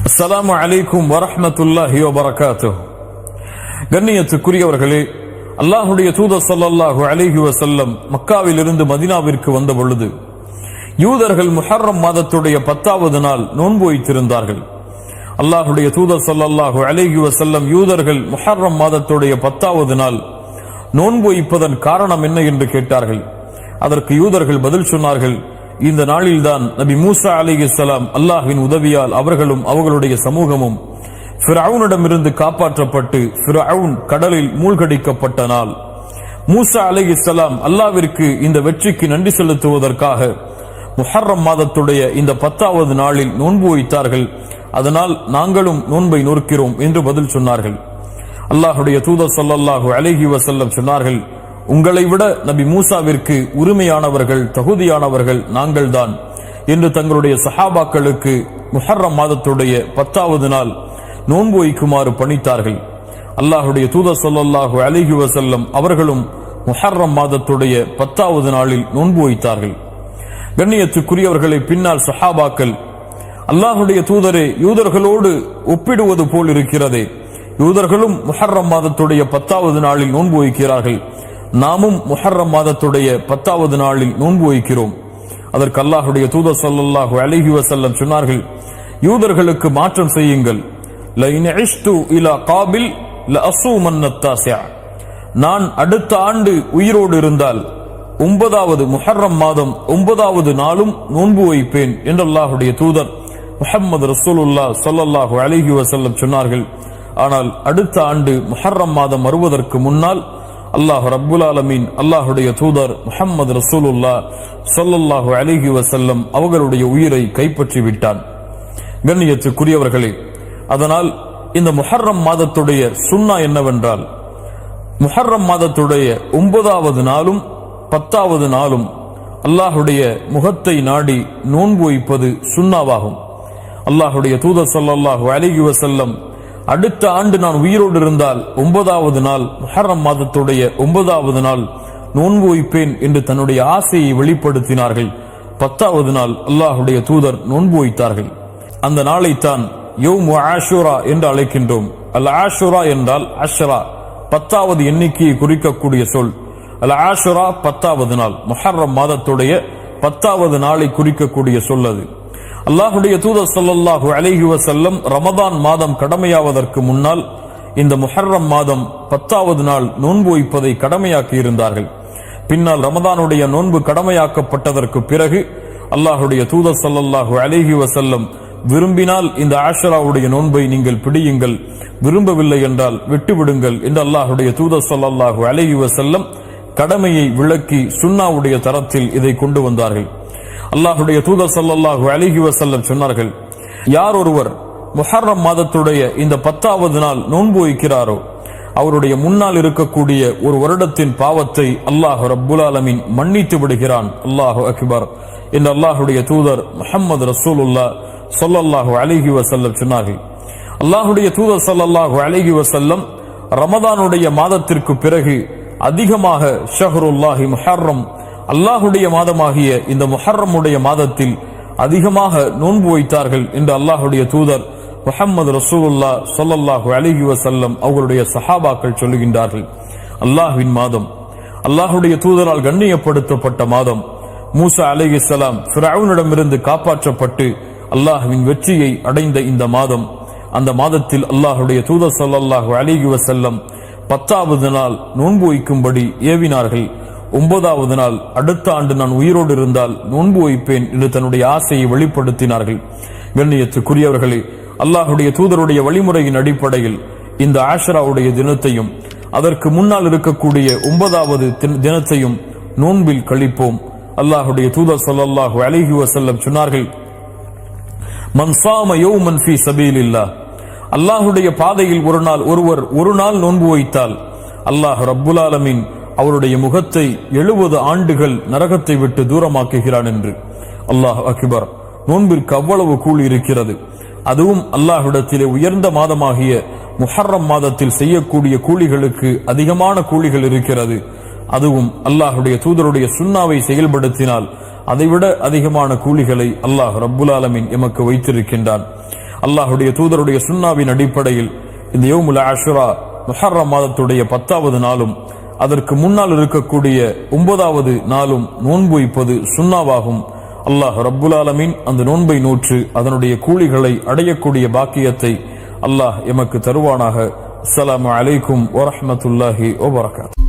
அஸ்ஸலாமு அலைக்கும் வரஹ்மத்துல்லாஹி வபரகாத்துஹு. கண்ணியத்துக்குரியவர்களே, அல்லாஹுடைய தூதர் ஸல்லல்லாஹு அலைஹி வஸல்லம் மக்காவிலிருந்து மதீனாவிற்கு வந்த பொழுது யூதர்கள் முஹர்ரம் மாதத்துடைய 10வது நாள் நோன்பு வைத்திருந்தார்கள். அல்லாஹுடைய தூதர் ஸல்லல்லாஹு அலைஹி வஸல்லம் யூதர்கள் முஹர்ரம் மாதத்துடைய 10வது நாள் நோன்பு வைப்பதன் காரணம் என்ன என்று கேட்டார்கள். அதற்கு யூதர்கள் பதில் சொன்னார்கள், இந்த நாளில்தான் நபி மூசா அலைஹிஸ்ஸலாம் அல்லாஹ்வின் உதவியால் அவர்களும் அவர்களுடைய சமூகமும் ஃபிரௌனிடமிருந்து காப்பாற்றப்பட்டு ஃபிரௌன் கடலில் மூழ்கடிக்கப்பட்ட நாள். மூசா அலைஹிஸ்ஸலாம் அல்லாஹ்விற்கு இந்த வெற்றிக்கு நன்றி செலுத்துவதற்காக முஹர்ரம் மாதத்துடைய இந்த 10வது நாளில் நோன்பு வைத்தார்கள். அதனால் நாங்களும் நோன்பை நோக்கிறோம் என்று பதில் சொன்னார்கள். அல்லாஹுடைய தூதர் ஸல்லல்லாஹு அலைஹி வஸல்லம் சொன்னார்கள், உங்களை விட நபி மூசாவிற்கு உரிமையானவர்கள், தகுதியானவர்கள் நாங்கள்தான் என்று தங்களுடைய சஹாபாக்களுக்கு முஹர்ரம் மாதத்துடைய 10வது நாள் நோன்பு வைக்குமாறு பணித்தார்கள். அல்லாஹுடைய தூதர் ஸல்லல்லாஹு அலைஹி வஸல்லம் அவர்களும் முஹர்ரம் மாதத்துடைய 10வது நாளில் நோன்பு வைத்தார்கள். கண்ணியத்துக்குரியவர்களை பின்னால் சஹாபாக்கள், அல்லாஹுடைய தூதரே, யூதர்களோடு ஒப்பிடுவது போல் இருக்கிறதே, யூதர்களும் முஹர்ரம் மாதத்துடைய 10வது நாளில் நோன்பு வைக்கிறார்கள், நாமும் முஹர்ரம் மாதத்துடைய 10வது நாளில் நோன்பு வைக்கிறோம். அதற்கு அல்லாஹுடைய தூதர் ஸல்லல்லாஹு அலைஹி வஸல்லம் சொன்னார்கள், யூதர்களுக்கு மாற்றம் செய்யுங்கள். லஇன் இஷ்து இலா காபில் லஅஸூமன்ன தாஸிஅ, நான் அடுத்த ஆண்டு உயிரோடு இருந்தால் 9வது முஹர்ரம் மாதம் 9வது நாளும் நோன்பு வைப்பேன் என்று அல்லாஹுடைய தூதர் முஹம்மது ரசூலுல்லாஹ் ஸல்லல்லாஹு அலைஹி வஸல்லம் சொன்னார்கள். ஆனால் அடுத்த ஆண்டு முஹர்ரம் மாதம் வருவதற்கு முன்னால் அல்லாஹ் ரப்புல் ஆலமீன் அல்லாஹுடைய தூதர் முஹம்மது ரசூலுல்லாஹ் ஸல்லல்லாஹு அலைஹி வஸல்லம் அவர்களுடைய உயிரை கைப்பற்றி விட்டான். கண்ணியத்துக்குரியவர்களே, அதனால் இந்த முஹர்ரம் மாதத்துடைய சுன்னா என்னவென்றால், முஹர்ரம் மாதத்துடைய 9வது நாளும் 10வது நாளும் அல்லாஹுடைய முகத்தை நாடி நோன்பு வைப்பது சுன்னாவாகும். அல்லாஹுடைய தூதர் ஸல்லல்லாஹு அலைஹி வஸல்லம் அடுத்த ஆண்டு நான் உயிரோடு இருந்தால் 9வது நாள் முஹர்ரம் மாதத்துடைய 9வது நாள் நோன்பு வைப்பேன் என்று தன்னுடைய ஆசையை வெளிப்படுத்தினார்கள். 10வது நாள் அல்லாஹுடைய தூதர் நோன்பு வைத்தார்கள். அந்த நாளைத்தான் யௌம் ஆஷுரா என்று அழைக்கின்றோம். அல் ஆஷுரா என்றால் அஷ்ரா, 10வது எண்ணிக்கையை குறிக்கக்கூடிய சொல். அல் ஆஷுரா 10வது நாள், முஹர்ரம் மாதத்துடைய 10வது நாளை குறிக்கக்கூடிய சொல் அது. அல்லாஹுடைய தூதர் ஸல்லல்லாஹு அலைஹி வஸல்லம் ரமதான் மாதம் கடமையாவதற்கு முன்னால் இந்த முஹர்ரம் மாதம் 10வது நாள் நோன்பு வைப்பதை கடமையாக்கி இருந்தார்கள். பின்னால் ரமதானுடைய நோன்பு கடமையாக்கப்பட்டதற்கு பிறகு அல்லாஹுடைய தூதர் ஸல்லல்லாஹு அலைஹி வஸல்லம் விரும்பினால் இந்த ஆஷராவுடைய நோன்பை நீங்கள் பிடியுங்கள், விரும்பவில்லை என்றால் விட்டுவிடுங்கள் என்று அல்லாஹுடைய தூதர் ஸல்லல்லாஹு அலைஹி வஸல்லம் கடமையை விளக்கி சுன்னாவுடைய தரத்தில் இதை கொண்டு வந்தார்கள். அல்லாஹுடைய தூதர் ஸல்லல்லாஹு அலைஹி வஸல்லம் சொன்னார்கள், யார் ஒருவர் முஹர்ரம் மாதத்துடைய இந்த 10வது நாள் நோன்பு வைக்கிறாரோ அவருடைய முன்னால் இருக்கக்கூடிய ஒரு வருடத்தின் பாவத்தை அல்லாஹ் ரப்புல் ஆலமீன் மன்னித்து விடுகிறான். அல்லாஹு அக்பர் என்று அல்லாஹுடைய தூதர் முஹம்மது ரசூலுல்லாஹ் ஸல்லல்லாஹு அலைஹி வஸல்லம் சொன்னார்கள். அல்லாஹுடைய தூதர் ஸல்லல்லாஹு அலைஹி வஸல்லம் ரமதானுடைய மாதத்திற்கு பிறகு அதிகமாக ஷஹ்ருல்லாஹி முஹர்ரம், அல்லாஹுடைய மாதமாகிய இந்த முஹர்ரமுடைய மாதத்தில் அதிகமாக நோன்பு வைத்தார்கள் என்று அல்லாஹுடைய தூதர் முஹம்மது ரசூலுல்லாஹ் ஸல்லல்லாஹு அலைஹி வஸல்லம் அவர்களுடைய சஹாபாக்கள் சொல்லுகின்றார்கள். அல்லாஹ்வின் மாதம், அல்லாஹுடைய தூதரால் கண்ணியப்படுத்தப்பட்ட மாதம், மூசா அலைஹிஸ்ஸலாம் ஃபிரௌனிடமிருந்து காப்பாற்றப்பட்டு அல்லாஹ்வின் வெற்றியை அடைந்த இந்த மாதம், அந்த மாதத்தில் அல்லாஹுடைய தூதர் ஸல்லல்லாஹு அலைஹி வஸல்லம் 10வது நாள் நோன்பு வைக்கும்படி ஏவினார்கள். 9வது நாள் அடுத்த ஆண்டு நான் உயிரோடு இருந்தால் நோன்பு வைப்பேன் என்று தன்னுடைய ஆசையை வெளிப்படுத்தினார்கள். கண்ணியத்துக்குரியவர்களே, அல்லாஹுடைய தூதருடைய வழிமுறையின் அடிப்படையில் இந்த ஆஷராவுடைய தினத்தையும் அதற்கு முன்னால் இருக்கக்கூடிய 9வது தினத்தையும் நோன்பில் கழிப்போம். அல்லாஹுடைய தூதர் ஸல்லல்லாஹு அலைஹி வஸல்லம் சொன்னார்கள், மன் ஸாம யௌமன் ஃபீ ஸபீலில்லாஹ், அல்லாஹுடைய பாதையில் ஒரு நாள் நோன்பு வைத்தால் அல்லாஹ் ரப்புல் ஆலமீன் அவருடைய முகத்தை 70 ஆண்டுகள் நரகத்தை விட்டு தூரமாக்குகிறான் என்று. அல்லாஹ் அக்பர். நோன்பிற்கு அவ்வளவு கூலி இருக்கிறது. அதுவும் அல்லாஹ்விடத்திலே உயர்ந்த மாதமாகிய முஹர்ரம் மாதத்தில் செய்யக்கூடிய கூலிகளுக்கு அதிகமான கூலிகள் இருக்கிறது. அதுவும் அல்லாஹுடைய தூதருடைய சுன்னாவை செயல்படுத்தினால் அதைவிட அதிகமான கூலிகளை அல்லாஹ் ரப்புல் ஆலமீன் எமக்கு வைத்திருக்கின்றான். அல்லாஹுடைய தூதருடைய சுன்னாவின் அடிப்படையில் இந்த யௌமுல் ஆஷுரா முஹர்ரம் மாதத்துடைய 10வது நாளும் அதற்கு முன்னால் இருக்கக்கூடிய 9வது நாளும் நோன்பு வைப்பது சுன்னாவாகும். அல்லாஹ் ரப்புல் ஆலமீன் அந்த நோன்பை நோற்று அதனுடைய கூலிகளை அடையக்கூடிய பாக்கியத்தை அல்லாஹ் எமக்கு தருவானாக. அஸ்ஸலாமு அலைக்கும் வரஹ்மத்துல்லாஹி வபரகாத்துஹு.